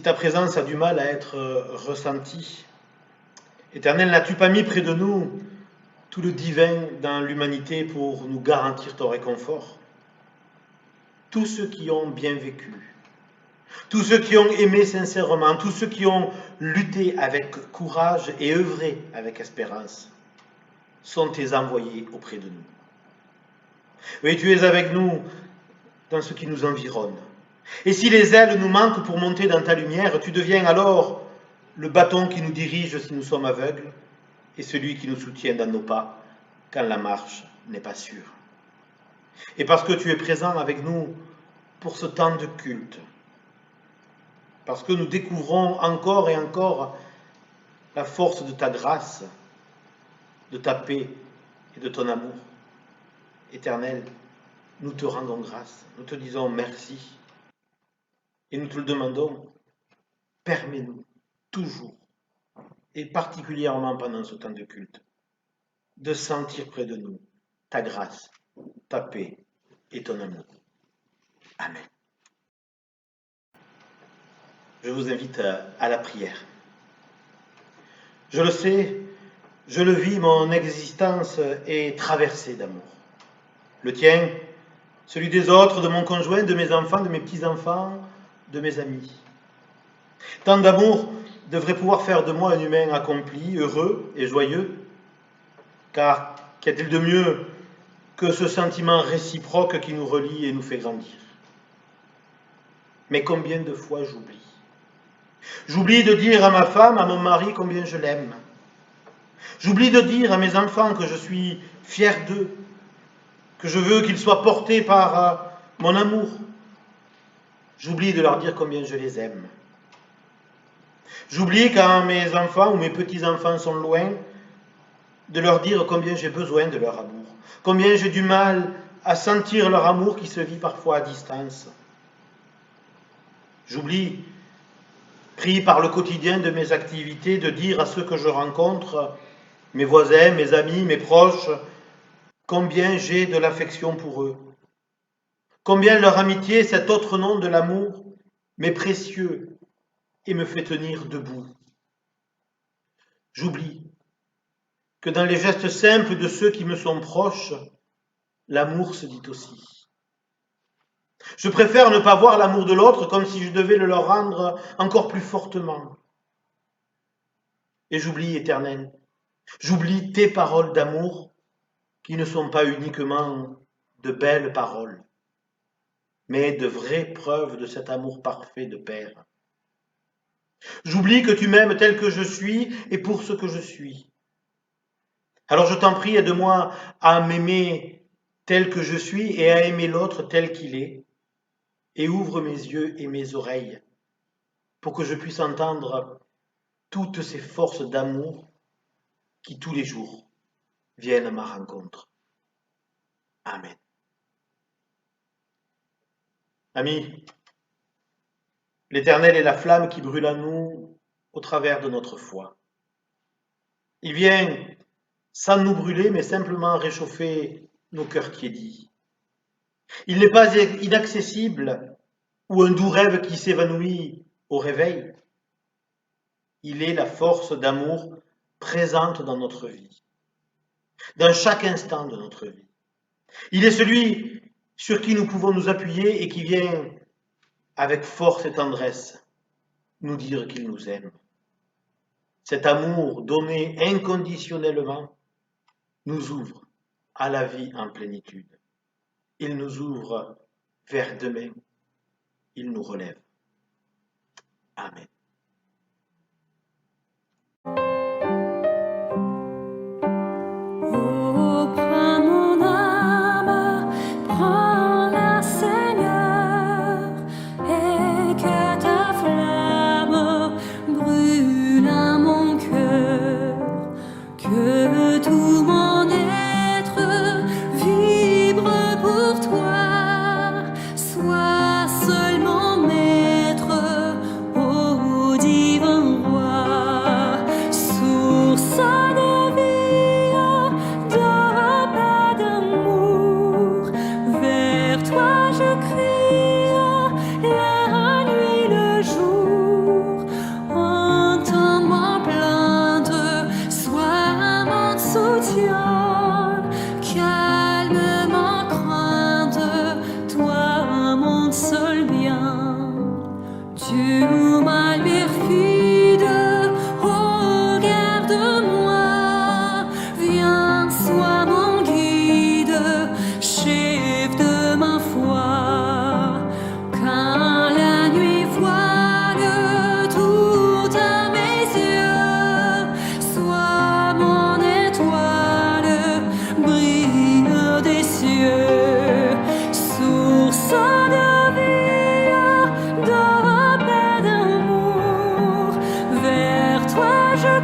ta présence a du mal à être ressentie. Éternel, n'as-tu pas mis près de nous tout le divin dans l'humanité pour nous garantir ton réconfort? Tous ceux qui ont bien vécu, tous ceux qui ont aimé sincèrement, tous ceux qui ont lutté avec courage et œuvré avec espérance, sont tes envoyés auprès de nous. Oui, tu es avec nous dans ce qui nous environne. Et si les ailes nous manquent pour monter dans ta lumière, tu deviens alors le bâton qui nous dirige si nous sommes aveugles et celui qui nous soutient dans nos pas quand la marche n'est pas sûre. Et parce que tu es présent avec nous pour ce temps de culte, parce que nous découvrons encore et encore la force de ta grâce, de ta paix et de ton amour, Éternel, nous te rendons grâce, nous te disons merci et nous te le demandons, permets-nous toujours, et particulièrement pendant ce temps de culte, de sentir près de nous ta grâce, ta paix et ton amour. Amen. Je vous invite à la prière. Je le sais, je le vis, mon existence est traversée d'amour. Le tien, celui des autres, de mon conjoint, de mes enfants, de mes petits-enfants, de mes amis. Tant d'amour devrait pouvoir faire de moi un humain accompli, heureux et joyeux, car qu'y a-t-il de mieux que ce sentiment réciproque qui nous relie et nous fait grandir? Mais combien de fois j'oublie? J'oublie de dire à ma femme, à mon mari, combien je l'aime. J'oublie de dire à mes enfants que je suis fier d'eux, que je veux qu'ils soient portés par mon amour. J'oublie de leur dire combien je les aime. J'oublie quand mes enfants ou mes petits-enfants sont loin, de leur dire combien j'ai besoin de leur amour, combien j'ai du mal à sentir leur amour qui se vit parfois à distance. J'oublie, pris par le quotidien de mes activités, de dire à ceux que je rencontre, mes voisins, mes amis, mes proches, combien j'ai de l'affection pour eux, combien leur amitié, cet autre nom de l'amour, m'est précieux et me fait tenir debout. J'oublie que dans les gestes simples de ceux qui me sont proches, l'amour se dit aussi. Je préfère ne pas voir l'amour de l'autre comme si je devais le leur rendre encore plus fortement. Et j'oublie, Éternel, j'oublie tes paroles d'amour qui ne sont pas uniquement de belles paroles, mais de vraies preuves de cet amour parfait de Père. J'oublie que tu m'aimes tel que je suis et pour ce que je suis. Alors je t'en prie, aide-moi à m'aimer tel que je suis et à aimer l'autre tel qu'il est, et ouvre mes yeux et mes oreilles pour que je puisse entendre toutes ces forces d'amour qui tous les jours viennent à ma rencontre. Amen. Amis, l'Éternel est la flamme qui brûle en nous au travers de notre foi. Il vient sans nous brûler, mais simplement réchauffer nos cœurs tiédis. Il n'est pas inaccessible ou un doux rêve qui s'évanouit au réveil. Il est la force d'amour présente dans notre vie, dans chaque instant de notre vie. Il est celui sur qui nous pouvons nous appuyer et qui vient avec force et tendresse nous dire qu'il nous aime. Cet amour donné inconditionnellement nous ouvre à la vie en plénitude. Il nous ouvre vers demain. Il nous relève. Amen. Sois seulement maître, oh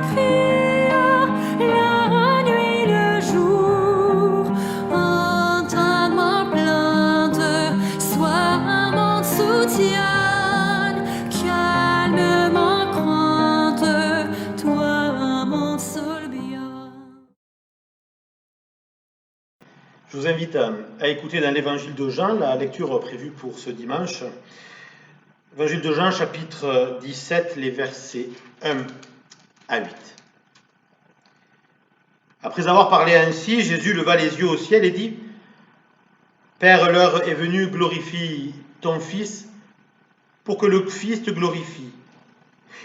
supplie, la nuit, le jour, entends ma plainte, sois mon soutien, calme ma crainte, toi mon seul bien. Je vous invite à écouter dans l'évangile de Jean la lecture prévue pour ce dimanche. Évangile de Jean, chapitre 17, les versets 1 à 8. Après avoir parlé ainsi, Jésus leva les yeux au ciel et dit : Père, l'heure est venue, glorifie ton Fils, pour que le Fils te glorifie.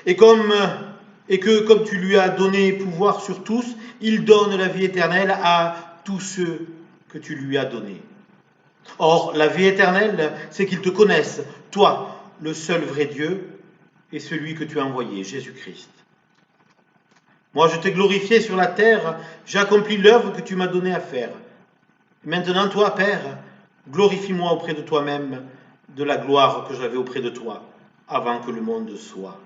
Et que, comme tu lui as donné pouvoir sur tous, il donne la vie éternelle à tous ceux que tu lui as donnés. Or, la vie éternelle, c'est qu'ils te connaissent, toi, le seul vrai Dieu, et celui que tu as envoyé, Jésus-Christ. Moi, je t'ai glorifié sur la terre, j'ai accompli l'œuvre que tu m'as donné à faire. Maintenant, toi, Père, glorifie-moi auprès de toi-même de la gloire que j'avais auprès de toi, avant que le monde soit.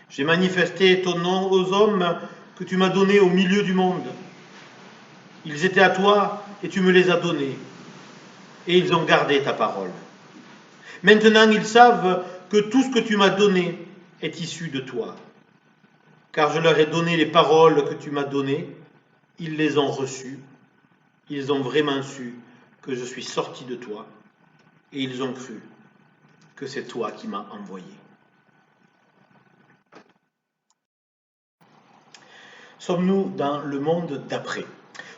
J'ai manifesté ton nom aux hommes que tu m'as donnés au milieu du monde. Ils étaient à toi et tu me les as donnés, et ils ont gardé ta parole. Maintenant, ils savent que tout ce que tu m'as donné est issu de toi. Car je leur ai donné les paroles que tu m'as données, ils les ont reçues, ils ont vraiment su que je suis sorti de toi, et ils ont cru que c'est toi qui m'as envoyé. Sommes-nous dans le monde d'après ?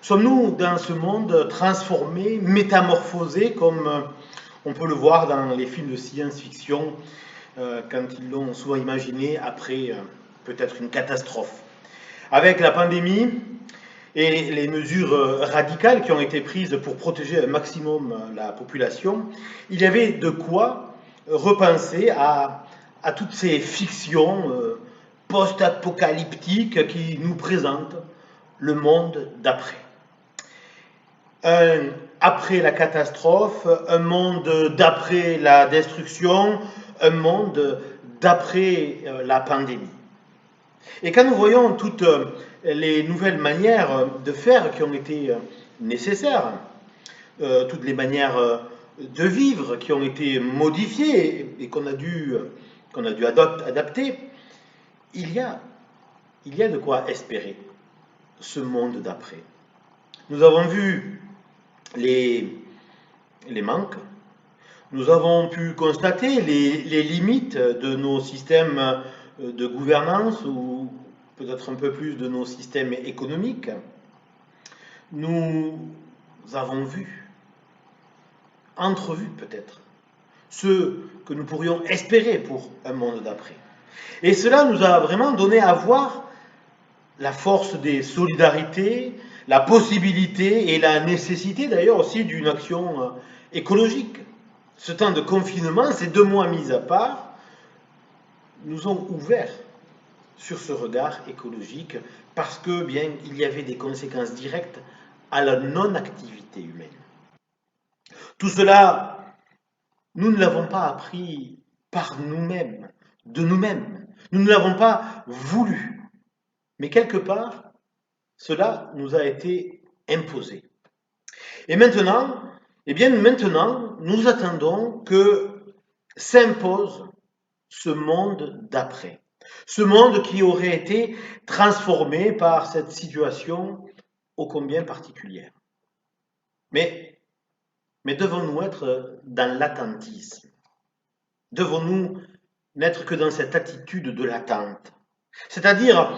Sommes-nous dans ce monde transformé, métamorphosé, comme on peut le voir dans les films de science-fiction, quand ils l'ont souvent imaginé après peut-être une catastrophe. Avec la pandémie et les mesures radicales qui ont été prises pour protéger un maximum la population, il y avait de quoi repenser à toutes ces fictions post-apocalyptiques qui nous présentent le monde d'après. Un après la catastrophe, un monde d'après la destruction, un monde d'après la pandémie. Et quand nous voyons toutes les nouvelles manières de faire qui ont été nécessaires, toutes les manières de vivre qui ont été modifiées et qu'on a dû adapter, il y a de quoi espérer ce monde d'après. Nous avons vu les manques, nous avons pu constater les limites de nos systèmes de gouvernance ou peut-être un peu plus de nos systèmes économiques. Nous avons vu, entrevu peut-être, ce que nous pourrions espérer pour un monde d'après. Et cela nous a vraiment donné à voir la force des solidarités, la possibilité et la nécessité d'ailleurs aussi d'une action écologique. Ce temps de confinement, ces 2 mois mis à part, nous ont ouvert sur ce regard écologique parce que bien il y avait des conséquences directes à la non-activité humaine. Tout cela, nous ne l'avons pas appris par nous-mêmes, de nous-mêmes. Nous ne l'avons pas voulu. Mais quelque part, cela nous a été imposé. Et maintenant, nous attendons que s'impose ce monde d'après. Ce monde qui aurait été transformé par cette situation ô combien particulière. Mais devons-nous être dans l'attentisme ? Devons-nous n'être que dans cette attitude de l'attente ? C'est-à-dire,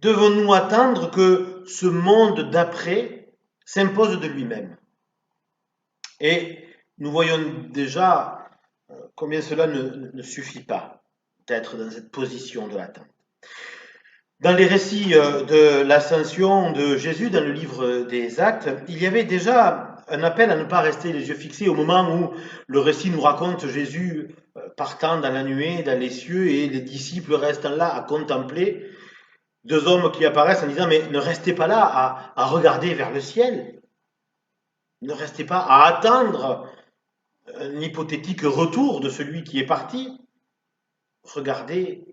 devons-nous attendre que ce monde d'après s'impose de lui-même ? Et nous voyons déjà combien cela ne suffit pas d'être dans cette position de l'attente. Dans les récits de l'ascension de Jésus, dans le livre des Actes, il y avait déjà un appel à ne pas rester les yeux fixés au moment où le récit nous raconte Jésus partant dans la nuée, dans les cieux, et les disciples restant là à contempler 2 hommes qui apparaissent en disant « Mais ne restez pas là à regarder vers le ciel, ne restez pas à attendre un hypothétique retour de celui qui est parti, regardez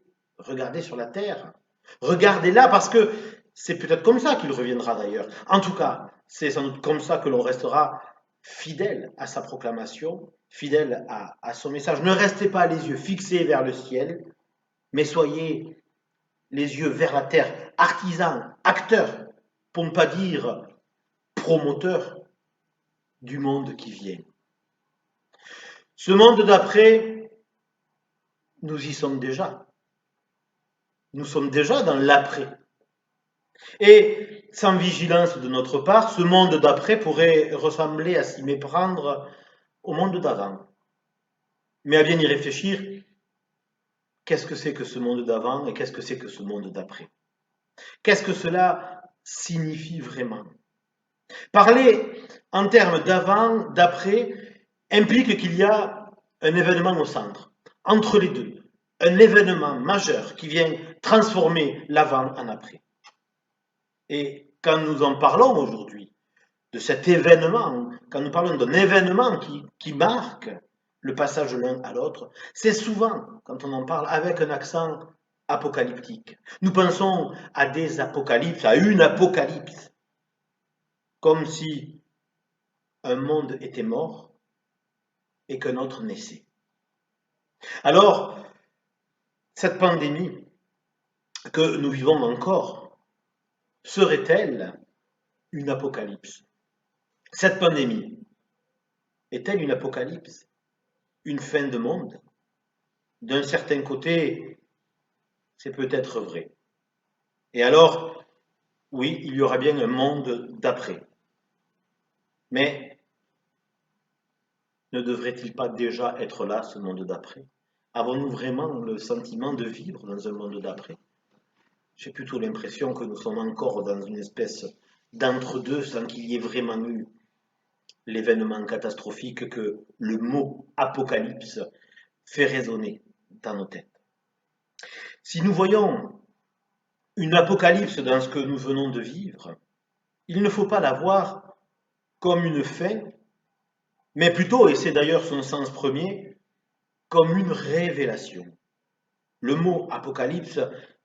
sur la terre, Regardez-la parce que c'est peut-être comme ça qu'il reviendra d'ailleurs. En tout cas, c'est sans doute comme ça que l'on restera fidèle à sa proclamation, fidèle à son message. Ne restez pas les yeux fixés vers le ciel, mais soyez les yeux vers la terre, artisans, acteurs, pour ne pas dire promoteurs du monde qui vient. Ce monde d'après, nous y sommes déjà. Nous sommes déjà dans l'après. Et sans vigilance de notre part, ce monde d'après pourrait ressembler à s'y méprendre au monde d'avant. Mais à bien y réfléchir, qu'est-ce que c'est que ce monde d'avant et qu'est-ce que c'est que ce monde d'après? Qu'est-ce que cela signifie vraiment? Parler en termes d'avant, d'après, implique qu'il y a un événement au centre, entre les deux, un événement majeur qui vient transformer l'avant en après. Et quand nous en parlons aujourd'hui, de cet événement, quand nous parlons d'un événement qui marque le passage l'un à l'autre, c'est souvent, quand on en parle, avec un accent apocalyptique. Nous pensons à des apocalypses, à une apocalypse, comme si un monde était mort et qu'un autre naissait. Alors, cette pandémie que nous vivons encore, serait-elle une apocalypse? Cette pandémie est-elle une apocalypse? Une fin de monde? D'un certain côté, c'est peut-être vrai. Et alors, oui, il y aura bien un monde d'après. Mais ne devrait-il pas déjà être là, ce monde d'après? Avons-nous vraiment le sentiment de vivre dans un monde d'après? J'ai plutôt l'impression que nous sommes encore dans une espèce d'entre-deux sans qu'il y ait vraiment eu l'événement catastrophique que le mot apocalypse fait résonner dans nos têtes. Si nous voyons une apocalypse dans ce que nous venons de vivre, il ne faut pas la voir comme une fin, mais plutôt, et c'est d'ailleurs son sens premier, comme une révélation. Le mot apocalypse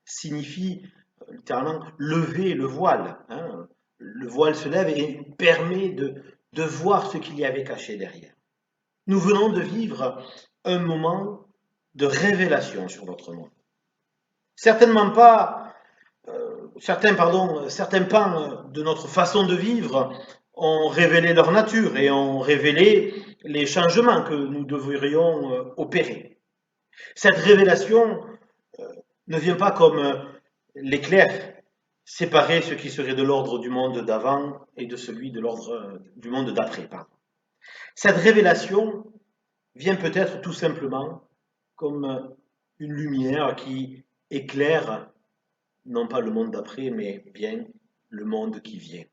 signifie littéralement lever le voile. Hein. Le voile se lève et permet de voir ce qu'il y avait caché derrière. Nous venons de vivre un moment de révélation sur notre monde. Certainement pas, certains pans de notre façon de vivre ont révélé leur nature et ont révélé les changements que nous devrions opérer. Cette révélation ne vient pas comme l'éclair séparer ce qui serait de l'ordre du monde d'avant et de celui de l'ordre du monde d'après. Cette révélation vient peut-être tout simplement comme une lumière qui éclaire non pas le monde d'après, mais bien le monde qui vient.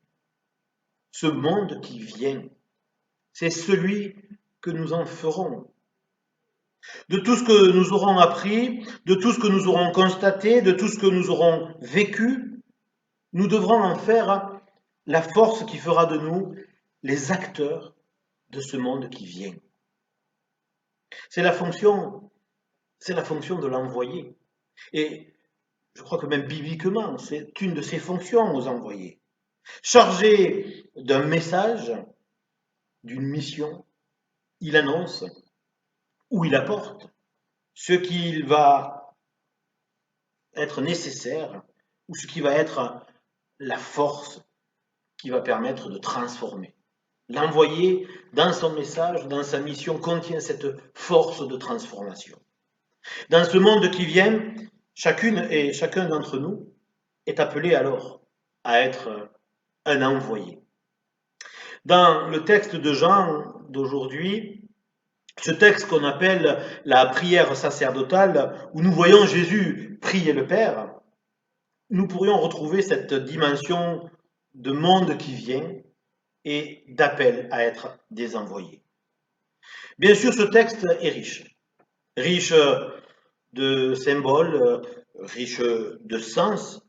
Ce monde qui vient, c'est celui que nous en ferons. De tout ce que nous aurons appris, de tout ce que nous aurons constaté, de tout ce que nous aurons vécu, nous devrons en faire la force qui fera de nous les acteurs de ce monde qui vient. C'est la fonction de l'envoyé. Et je crois que même bibliquement, c'est une de ses fonctions aux envoyés. Chargé d'un message, d'une mission, il annonce ou il apporte ce qu'il va être nécessaire ou ce qui va être la force qui va permettre de transformer. L'envoyé, dans son message, dans sa mission, contient cette force de transformation. Dans ce monde qui vient, chacune et chacun d'entre nous est appelé alors à être un envoyé. Dans le texte de Jean d'aujourd'hui, ce texte qu'on appelle la prière sacerdotale, où nous voyons Jésus prier le Père, nous pourrions retrouver cette dimension de monde qui vient et d'appel à être des envoyés. Bien sûr, ce texte est riche de symboles, riche de sens,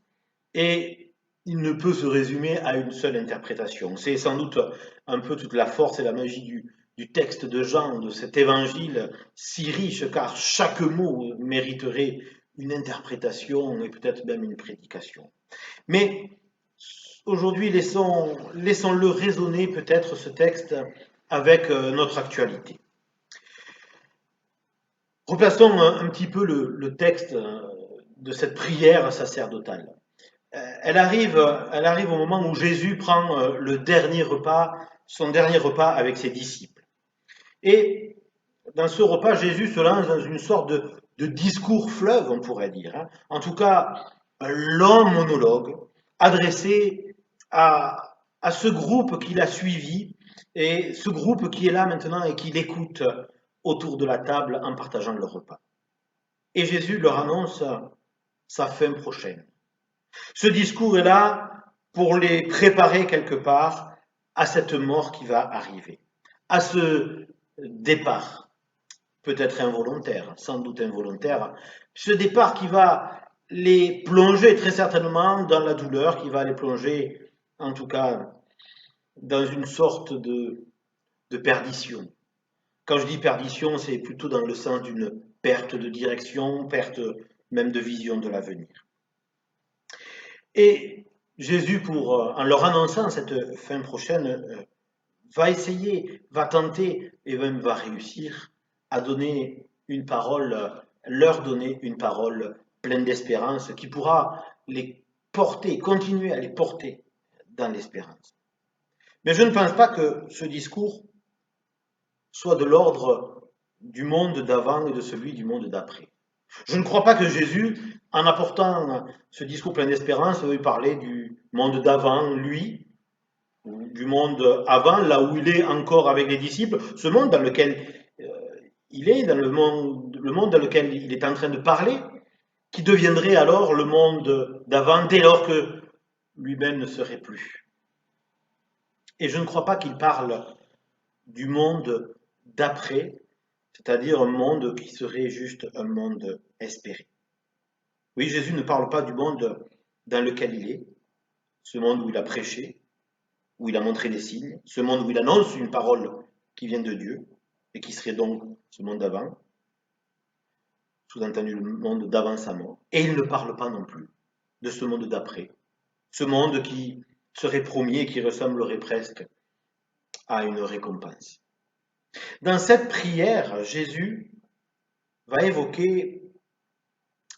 et il ne peut se résumer à une seule interprétation. C'est sans doute un peu toute la force et la magie du texte de Jean, de cet évangile si riche, car chaque mot mériterait une interprétation et peut-être même une prédication. Mais aujourd'hui, laissons-le résonner peut-être ce texte avec notre actualité. Replaçons un petit peu le texte de cette prière sacerdotale. Elle arrive au moment où Jésus prend le dernier repas, son dernier repas avec ses disciples. Et dans ce repas, Jésus se lance dans une sorte de discours fleuve, on pourrait dire. Hein. En tout cas, un long monologue adressé à ce groupe qu'il a suivi et ce groupe qui est là maintenant et qui l'écoute autour de la table en partageant le repas. Et Jésus leur annonce sa fin prochaine. Ce discours est là pour les préparer quelque part à cette mort qui va arriver, à ce départ, peut-être involontaire, sans doute involontaire, ce départ qui va les plonger très certainement dans la douleur, qui va les plonger en tout cas dans une sorte de perdition. Quand je dis perdition, c'est plutôt dans le sens d'une perte de direction, perte même de vision de l'avenir. Et Jésus, en leur annonçant cette fin prochaine, va essayer, va tenter et même va réussir à donner une parole, leur donner une parole pleine d'espérance qui pourra les porter, continuer à les porter dans l'espérance. Mais je ne pense pas que ce discours soit de l'ordre du monde d'avant et de celui du monde d'après. Je ne crois pas que Jésus, en apportant ce discours plein d'espérance, veuille parler du monde d'avant, lui, ou du monde avant, là où il est encore avec les disciples, ce monde dans lequel il est, dans le monde dans lequel il est en train de parler, qui deviendrait alors le monde d'avant dès lors que lui-même ne serait plus. Et je ne crois pas qu'il parle du monde d'après, c'est-à-dire un monde qui serait juste un monde espéré. Oui, Jésus ne parle pas du monde dans lequel il est, ce monde où il a prêché, où il a montré des signes, ce monde où il annonce une parole qui vient de Dieu, et qui serait donc ce monde d'avant, sous-entendu le monde d'avant sa mort. Et il ne parle pas non plus de ce monde d'après, ce monde qui serait promis et qui ressemblerait presque à une récompense. Dans cette prière, Jésus va évoquer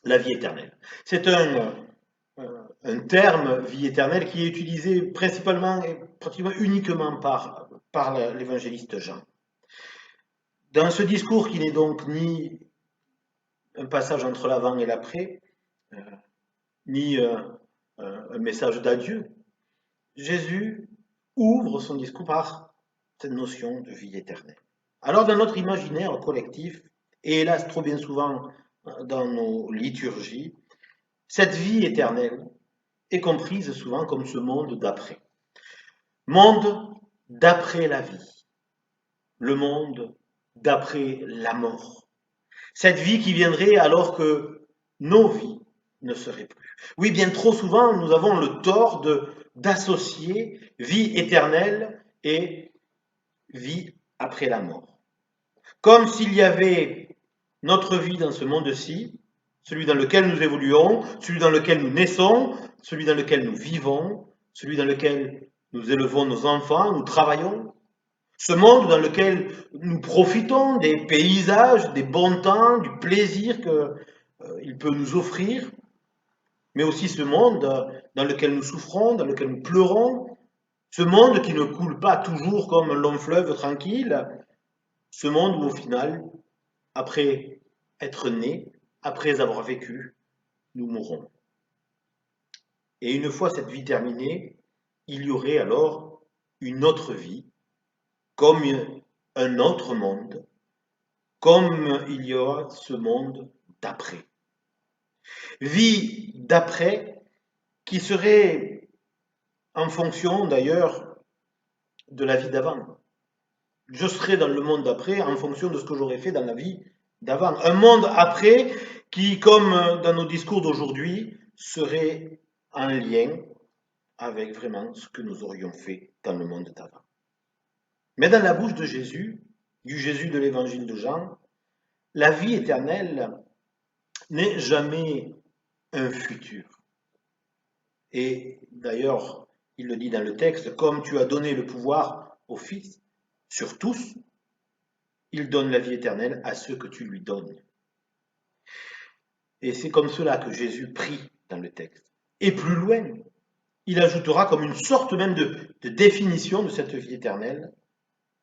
la vie éternelle. C'est un terme, vie éternelle, qui est utilisé principalement et pratiquement uniquement par l'évangéliste Jean. Dans ce discours qui n'est donc ni un passage entre l'avant et l'après, ni un message d'adieu, Jésus ouvre son discours par cette notion de vie éternelle. Alors dans notre imaginaire collectif, et hélas trop bien souvent dans nos liturgies, cette vie éternelle est comprise souvent comme ce monde d'après. Monde d'après la vie. Le monde d'après la mort. Cette vie qui viendrait alors que nos vies ne seraient plus. Oui, bien trop souvent, nous avons le tort d'associer vie éternelle et vie après la mort. Comme s'il y avait notre vie dans ce monde-ci, celui dans lequel nous évoluons, celui dans lequel nous naissons, celui dans lequel nous vivons, celui dans lequel nous élevons nos enfants, nous travaillons, ce monde dans lequel nous profitons des paysages, des bons temps, du plaisir qu'il peut nous offrir, mais aussi ce monde dans lequel nous souffrons, dans lequel nous pleurons, ce monde qui ne coule pas toujours comme un long fleuve tranquille, ce monde où au final, après être nés, après avoir vécu, nous mourrons. Et une fois cette vie terminée, il y aurait alors une autre vie, comme un autre monde, comme il y aura ce monde d'après. Vie d'après qui serait en fonction d'ailleurs de la vie d'avant. Je serai dans le monde d'après en fonction de ce que j'aurais fait dans la vie d'avant. Un monde après qui, comme dans nos discours d'aujourd'hui, serait en lien avec vraiment ce que nous aurions fait dans le monde d'avant. Mais dans la bouche de Jésus, du Jésus de l'évangile de Jean, la vie éternelle n'est jamais un futur. Et d'ailleurs, il le dit dans le texte, comme tu as donné le pouvoir au Fils sur tous, il donne la vie éternelle à ceux que tu lui donnes. Et c'est comme cela que Jésus prie dans le texte. Et plus loin, il ajoutera comme une sorte même de définition de cette vie éternelle.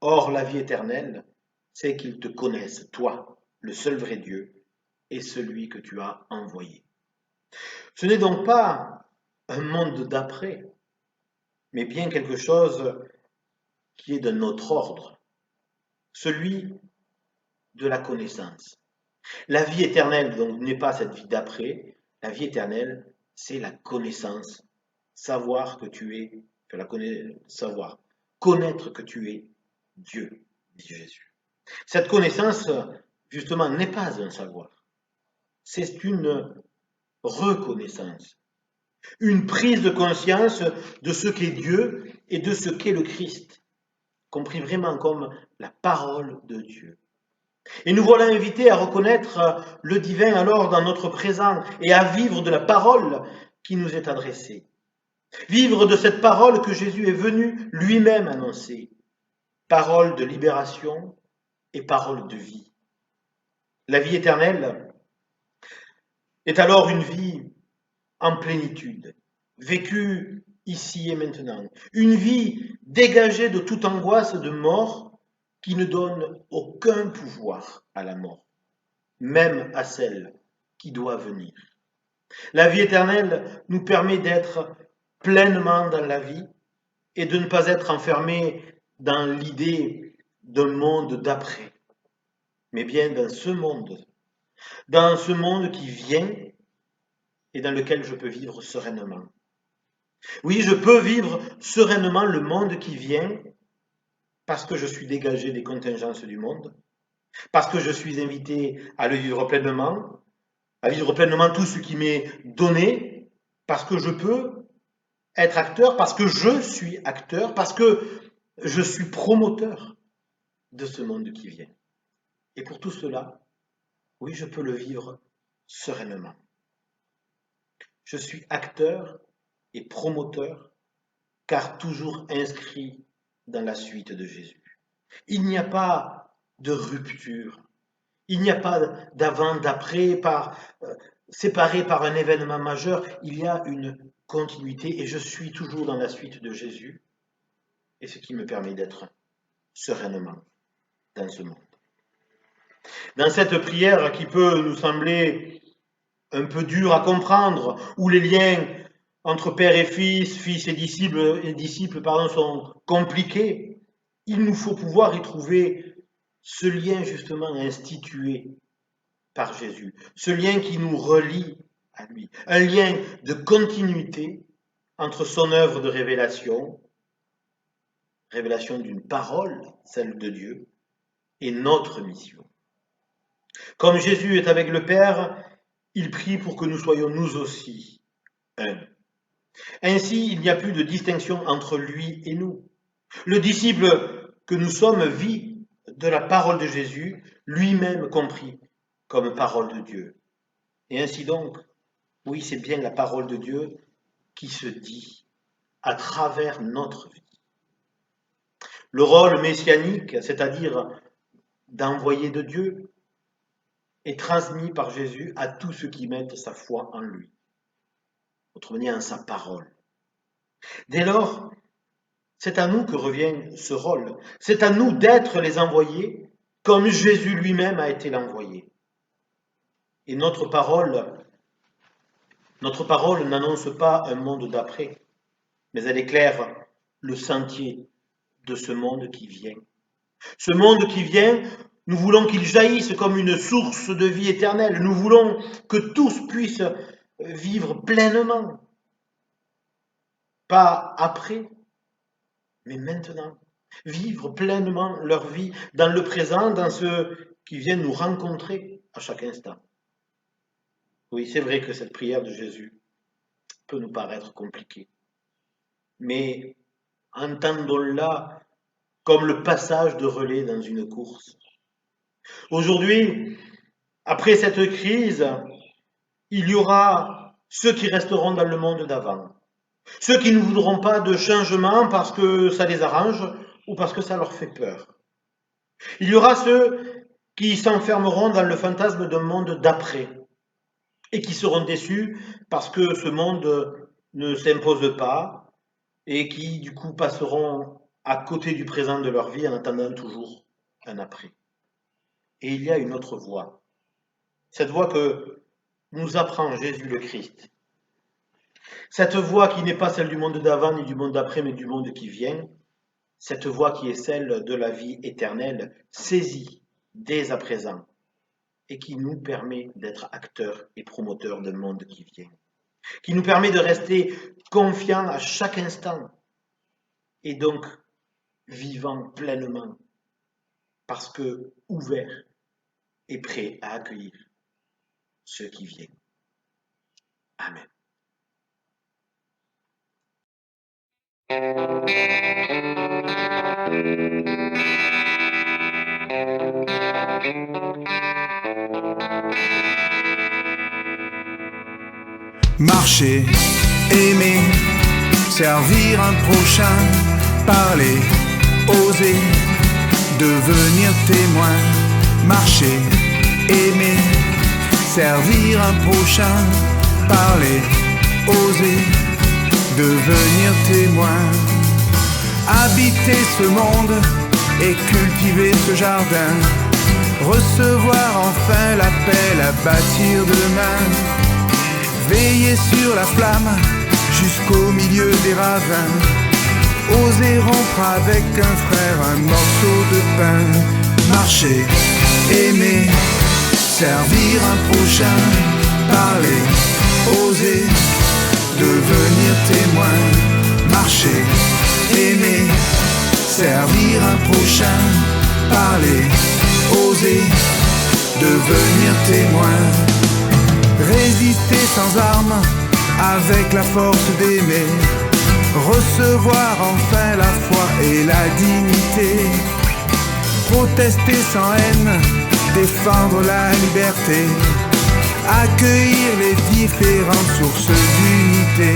Or, la vie éternelle, c'est qu'ils te connaissent, toi, le seul vrai Dieu, et celui que tu as envoyé. Ce n'est donc pas un monde d'après, mais bien quelque chose qui est de notre ordre, celui de la connaissance. La vie éternelle, donc, n'est pas cette vie d'après, la vie éternelle, c'est la connaissance, savoir que tu es, savoir, connaître que tu es Dieu, dit Jésus. Cette connaissance, justement, n'est pas un savoir, c'est une reconnaissance, une prise de conscience de ce qu'est Dieu et de ce qu'est le Christ, compris vraiment comme la parole de Dieu. Et nous voilà invités à reconnaître le divin alors dans notre présent et à vivre de la parole qui nous est adressée. Vivre de cette parole que Jésus est venu lui-même annoncer. Parole de libération et parole de vie. La vie éternelle est alors une vie en plénitude, vécue ici et maintenant. Une vie dégagée de toute angoisse de mort qui ne donne aucun pouvoir à la mort, même à celle qui doit venir. La vie éternelle nous permet d'être pleinement dans la vie et de ne pas être enfermés dans l'idée d'un monde d'après, mais bien dans ce monde qui vient et dans lequel je peux vivre sereinement. Oui, je peux vivre sereinement le monde qui vient parce que je suis dégagé des contingences du monde, parce que je suis invité à le vivre pleinement, à vivre pleinement tout ce qui m'est donné, parce que je peux être acteur, parce que je suis acteur, parce que je suis promoteur de ce monde qui vient. Et pour tout cela, oui, je peux le vivre sereinement. Je suis acteur et promoteur, car toujours inscrit dans la suite de Jésus. Il n'y a pas de rupture, il n'y a pas d'avant, d'après, séparé par un événement majeur, il y a une continuité et je suis toujours dans la suite de Jésus, et ce qui me permet d'être sereinement dans ce monde. Dans cette prière qui peut nous sembler un peu dure à comprendre, où les liens entre père et fils et disciples sont compliqués, il nous faut pouvoir y trouver ce lien justement institué par Jésus, ce lien qui nous relie à lui, un lien de continuité entre son œuvre de révélation d'une parole, celle de Dieu, et notre mission. Comme Jésus est avec le Père, il prie pour que nous soyons nous aussi un. Ainsi, il n'y a plus de distinction entre lui et nous. Le disciple que nous sommes vit de la parole de Jésus, lui-même compris comme parole de Dieu. Et ainsi donc, oui, c'est bien la parole de Dieu qui se dit à travers notre vie. Le rôle messianique, c'est-à-dire d'envoyé de Dieu, est transmis par Jésus à tous ceux qui mettent sa foi en lui. Autrement dit, en sa parole. Dès lors, c'est à nous que revient ce rôle. C'est à nous d'être les envoyés, comme Jésus lui-même a été l'envoyé. Et notre parole n'annonce pas un monde d'après, mais elle éclaire le sentier de ce monde qui vient. Ce monde qui vient, nous voulons qu'il jaillisse comme une source de vie éternelle. Nous voulons que tous puissent vivre pleinement. Pas après, mais maintenant. Vivre pleinement leur vie dans le présent, dans ceux qui viennent nous rencontrer à chaque instant. Oui, c'est vrai que cette prière de Jésus peut nous paraître compliquée. Mais entendons-la comme le passage de relais dans une course. Aujourd'hui, après cette crise, Il y aura ceux qui resteront dans le monde d'avant, ceux qui ne voudront pas de changement parce que ça les arrange ou parce que ça leur fait peur. Il y aura ceux qui s'enfermeront dans le fantasme d'un monde d'après et qui seront déçus parce que ce monde ne s'impose pas et qui du coup passeront à côté du présent de leur vie en attendant toujours un après. Et il y a une autre voie, cette voie que nous apprend Jésus le Christ, cette voie qui n'est pas celle du monde d'avant ni du monde d'après, mais du monde qui vient, cette voie qui est celle de la vie éternelle, saisie dès à présent, et qui nous permet d'être acteurs et promoteurs d'un monde qui vient, qui nous permet de rester confiants à chaque instant, et donc vivant pleinement, parce que ouverts et prêts à accueillir ce qui vient. Amen. Marcher, aimer, servir un prochain, parler, oser, devenir témoin. Marcher, aimer, servir un prochain, parler, oser, devenir témoin. Habiter ce monde et cultiver ce jardin, recevoir enfin l'appel à bâtir demain. Veiller sur la flamme jusqu'au milieu des ravins, oser rompre avec un frère un morceau de pain. Marcher, aimer, servir un prochain, parler, oser, devenir témoin. Marcher, aimer, servir un prochain, parler, oser, devenir témoin. Résister sans armes, avec la force d'aimer, recevoir enfin la foi et la dignité. Protester sans haine, défendre la liberté, accueillir les différentes sources d'unité.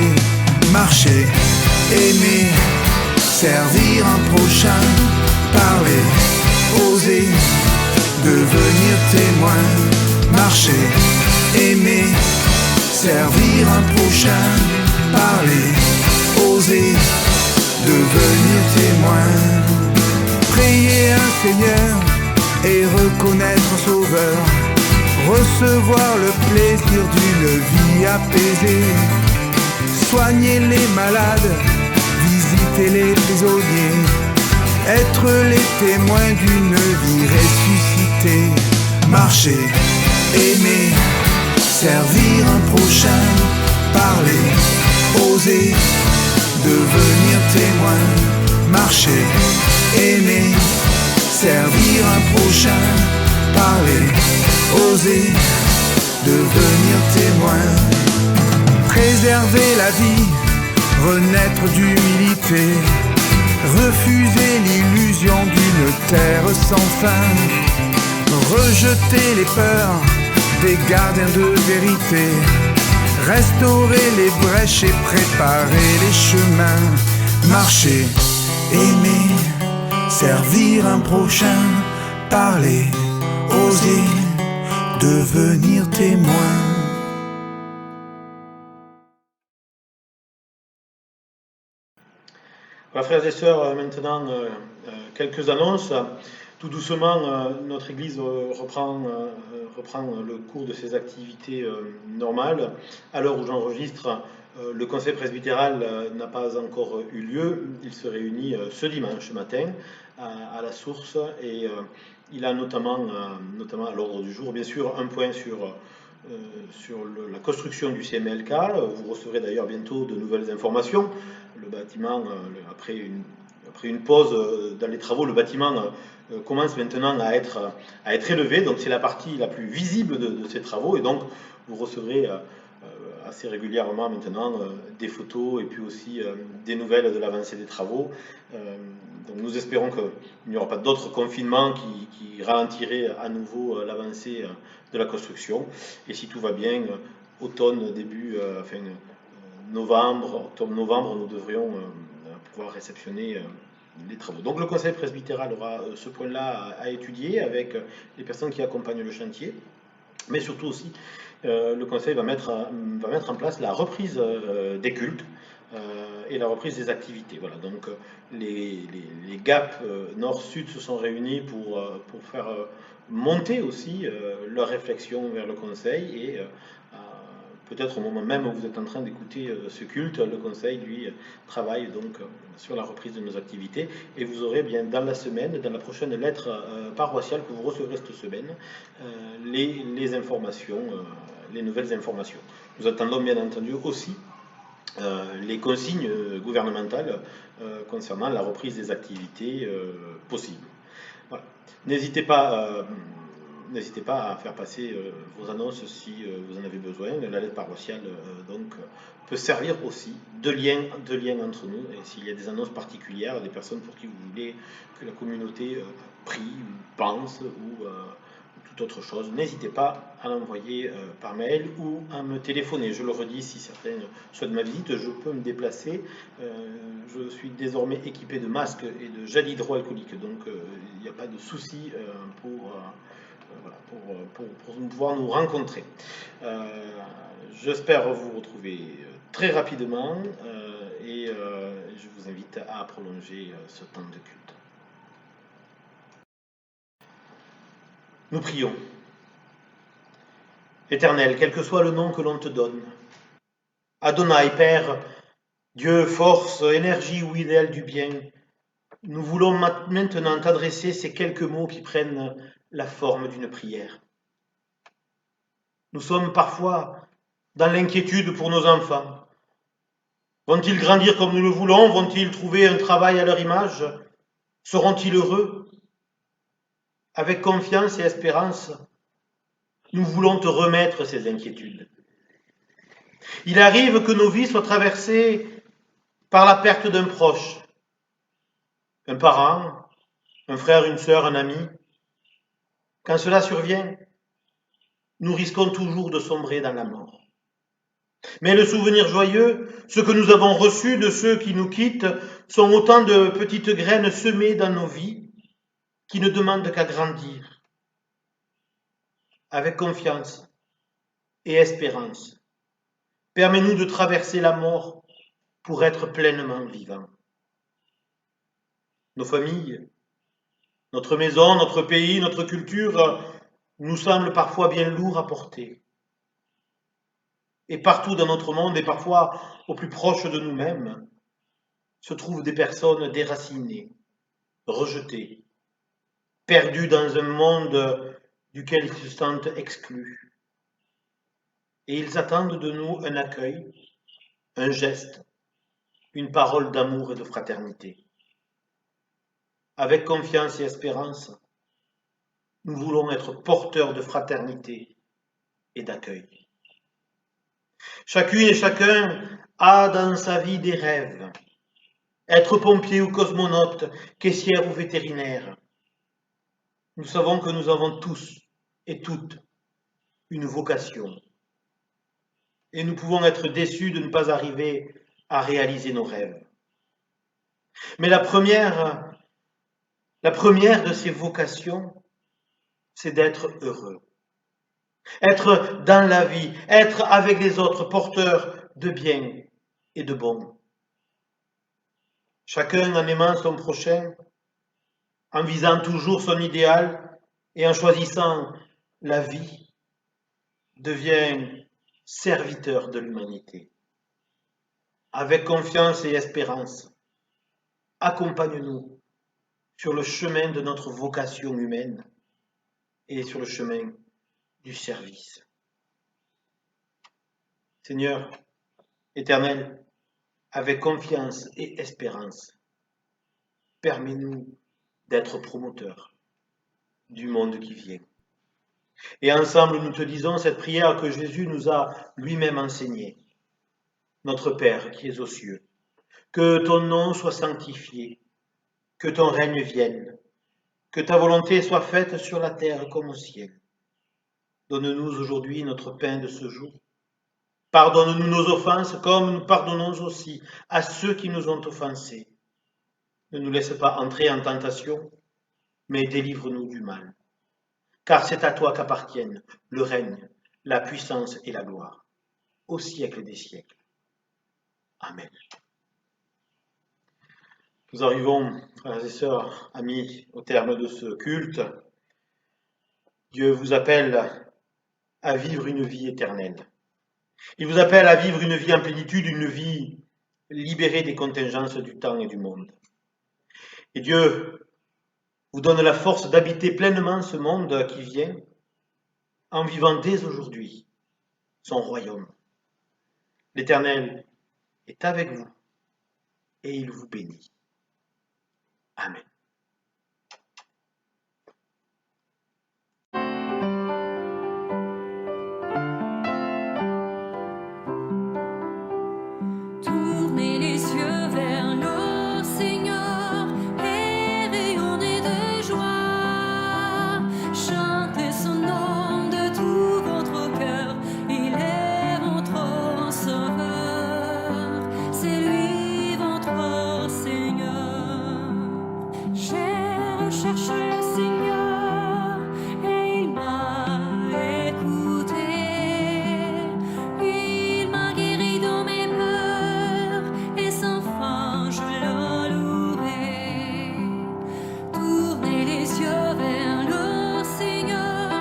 Marcher, aimer, servir un prochain, parler, oser, devenir témoin. Marcher, aimer, servir un prochain, parler, oser, devenir témoin. Prier un Seigneur et reconnaître un Sauveur, recevoir le plaisir d'une vie apaisée, soigner les malades, visiter les prisonniers, être les témoins d'une vie ressuscitée. Marcher, aimer, servir un prochain, parler, oser, devenir témoin. Marcher, aimer, servir un prochain, parler, oser, devenir témoin. Préserver la vie, renaître d'humilité, refuser l'illusion d'une terre sans fin, rejeter les peurs des gardiens de vérité, restaurer les brèches et préparer les chemins. Marcher, aimer, servir un prochain, parler, oser, devenir témoin. Voilà, frères et sœurs, maintenant quelques annonces. Tout doucement, notre Église reprend le cours de ses activités normales. À l'heure où j'enregistre, le conseil presbytéral n'a pas encore eu lieu. Il se réunit ce dimanche matin à la source et il a notamment à l'ordre du jour, bien sûr, un point sur la construction du CMLK. Vous recevrez d'ailleurs bientôt de nouvelles informations. Le bâtiment, après une pause dans les travaux, le bâtiment commence maintenant à être élevé, donc c'est la partie la plus visible de ces travaux, et donc vous recevrez assez régulièrement maintenant des photos et puis aussi des nouvelles de l'avancée des travaux. Donc nous espérons qu'il n'y aura pas d'autres confinements qui ralentiraient à nouveau l'avancée de la construction, et si tout va bien, automne, novembre, octobre-novembre, nous devrions pouvoir réceptionner les travaux. Donc le conseil presbytéral aura ce point-là à étudier avec les personnes qui accompagnent le chantier, mais surtout aussi le conseil va mettre en place la reprise des cultes et la reprise des activités. Voilà, donc les gaps nord-sud se sont réunis pour faire monter aussi leur réflexion vers le conseil et peut-être au moment même où vous êtes en train d'écouter ce culte, le conseil, lui, travaille donc sur la reprise de nos activités. Et vous aurez bien dans la semaine, dans la prochaine lettre paroissiale que vous recevrez cette semaine, les informations, les nouvelles informations. Nous attendons bien entendu aussi les consignes gouvernementales concernant la reprise des activités possibles. Voilà. N'hésitez pas à faire passer vos annonces si vous en avez besoin. La lettre paroissiale donc, peut servir aussi de lien entre nous. Et s'il y a des annonces particulières, des personnes pour qui vous voulez que la communauté prie, ou pense, ou toute autre chose, n'hésitez pas à l'envoyer par mail ou à me téléphoner. Je le redis, si certains souhaitent ma visite, je peux me déplacer. Je suis désormais équipé de masques et de gel hydroalcoolique, donc il n'y a pas de souci pour pouvoir nous rencontrer. J'espère vous retrouver très rapidement et je vous invite à prolonger ce temps de culte. Nous prions. Éternel, quel que soit le nom que l'on te donne, Adonai, Père, Dieu, force, énergie ou idéal du bien, nous voulons maintenant t'adresser ces quelques mots qui prennent la forme d'une prière. Nous sommes parfois dans l'inquiétude pour nos enfants. Vont-ils grandir comme nous le voulons? Vont-ils trouver un travail à leur image? Seront-ils heureux? Avec confiance et espérance, nous voulons te remettre ces inquiétudes. Il arrive que nos vies soient traversées par la perte d'un proche, un parent, un frère, une sœur, un ami. Quand cela survient, nous risquons toujours de sombrer dans la mort. Mais le souvenir joyeux, ce que nous avons reçu de ceux qui nous quittent, sont autant de petites graines semées dans nos vies qui ne demandent qu'à grandir. Avec confiance et espérance, permets-nous de traverser la mort pour être pleinement vivants. Nos familles, notre maison, notre pays, notre culture nous semblent parfois bien lourds à porter. Et partout dans notre monde, et parfois au plus proche de nous-mêmes, se trouvent des personnes déracinées, rejetées, perdues dans un monde duquel ils se sentent exclus. Et ils attendent de nous un accueil, un geste, une parole d'amour et de fraternité. Avec confiance et espérance, nous voulons être porteurs de fraternité et d'accueil. Chacune et chacun a dans sa vie des rêves. Être pompier ou cosmonaute, caissière ou vétérinaire. Nous savons que nous avons tous et toutes une vocation. Et nous pouvons être déçus de ne pas arriver à réaliser nos rêves. Mais la première de ces vocations, c'est d'être heureux. Être dans la vie, être avec les autres, porteurs de bien et de bon. Chacun en aimant son prochain, en visant toujours son idéal et en choisissant la vie, devient serviteur de l'humanité. Avec confiance et espérance, accompagne-nous sur le chemin de notre vocation humaine et sur le chemin du service. Seigneur éternel, avec confiance et espérance, permets-nous d'être promoteurs du monde qui vient. Et ensemble, nous te disons cette prière que Jésus nous a lui-même enseignée. Notre Père qui es aux cieux, que ton nom soit sanctifié, que ton règne vienne, que ta volonté soit faite sur la terre comme au ciel. Donne-nous aujourd'hui notre pain de ce jour. Pardonne-nous nos offenses comme nous pardonnons aussi à ceux qui nous ont offensés. Ne nous laisse pas entrer en tentation, mais délivre-nous du mal. Car c'est à toi qu'appartiennent le règne, la puissance et la gloire, au siècle des siècles. Amen. Nous arrivons, frères et sœurs, amis, au terme de ce culte. Dieu vous appelle à vivre une vie éternelle. Il vous appelle à vivre une vie en plénitude, une vie libérée des contingences du temps et du monde. Et Dieu vous donne la force d'habiter pleinement ce monde qui vient en vivant dès aujourd'hui son royaume. L'Éternel est avec vous et il vous bénit. Amen. Tournez les yeux vers le Seigneur et rayonnez de joie. Chantez son nom de tout votre cœur. Il est votre sauveur. C'est lui votre Seigneur. J'ai recherché le Seigneur et il m'a écouté. Il m'a guéri de mes peurs et sans fin je le louerai. Tournez les yeux vers le Seigneur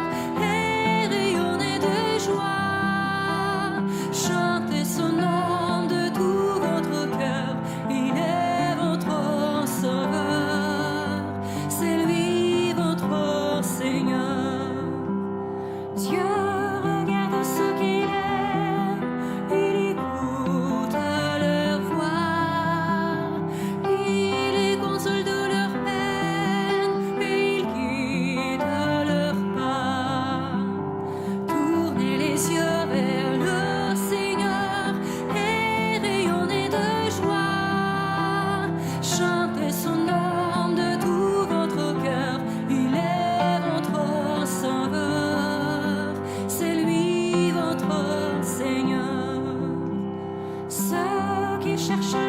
et rayonnez de joie. Chantez son nom de tout votre cœur. Il est votre sauveur. C'est lui votre Seigneur. Dieu regarde ceux qu'il aime, il écoute leur voix, il les console de leur peine et il guide leur pas. Tournez les yeux vers le Seigneur et rayonnez de joie. Chantez son nom de tout votre cœur, il est votre sauveur. C'est lui votre Seigneur. Ceux qui cherchent